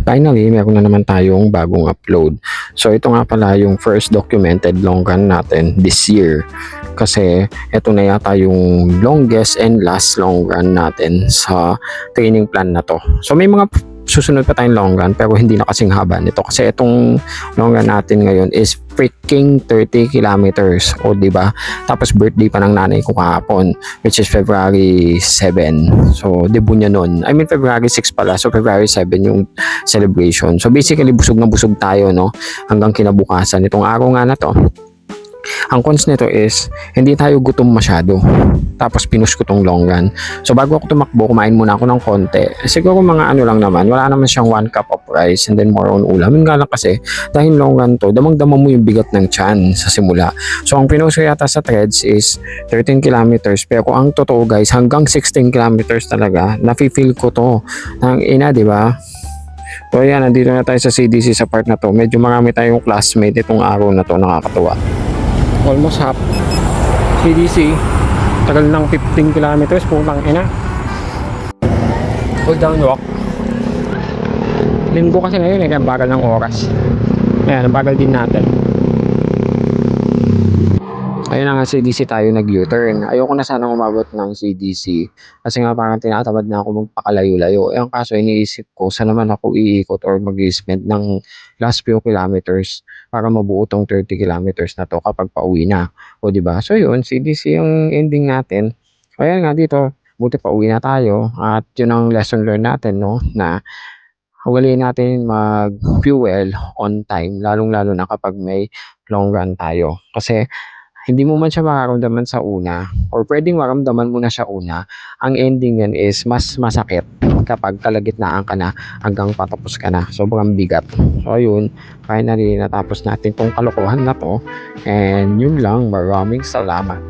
Finally, meron na naman tayong bagong upload. So ito nga pala yung first documented long run natin this year. Kasi ito na yata yung longest and last long run natin sa training plan na to. So may mga susunod pa tayong long run pero hindi na kasing haba nito. Kasi itong long run natin ngayon is freaking 30 kilometers. O di ba? Tapos birthday pa ng nanay ko kahapon, which is February 7. So debut niya nun. I mean February 6 pala. So February 7 yung celebration. So basically busog na busog tayo, no, hanggang kinabukasan itong araw nga na to. Ang cons nito is hindi tayo gutom masyado. Tapos pinush ko tong long run. So bago ako tumakbo, kumain muna ako ng konti. Siguro mga ano lang naman, wala naman siyang 1 cup of rice and then more on ulam. Yun nga lang kasi, dahil long run to, damang-dama mo yung bigat ng tiyan sa simula. So ang pinush ko yata sa threads is 13 kilometers. Pero ang totoo guys, hanggang 16 kilometers talaga, nafe-feel ko to. Nang ina, di ba? So ayan, nandito na tayo sa CDC sa part na to. Medyo marami tayong classmate itong araw na to, nakakatuwa. Almost half. CDC, tagal ng 15 kilometers, putang ina. Hold down walk. Linggo kasi ngayon kaya bagal ng oras. Ayan, bagal din natin. Ayun na nga, CDC tayo nag-U-turn. Ayoko na sanang umabot ng CDC kasi nga parang tinatamad na ako magpakalayo-layo. Ang kaso iniisip ko, saan naman ako iikot or mag-spend ng last few kilometers para mabuo tong 30 kilometers na to kapag pauwi na. O di ba? So yun, CDC yung ending natin. Ayan nga dito, buti pauwi na tayo at yun ang lesson learned natin, no, na hawaliin natin mag-fuel on time, lalong-lalo na kapag may long run tayo. Kasi hindi mo man siya mararamdaman sa una or pwedeng maramdaman mo na siya una, ang ending yan is mas masakit kapag kalagitnaan ka na hanggang patapos ka na. Sobrang bigat. So ayun, finally natapos natin tong kalokohan na to and yun lang, maraming salamat.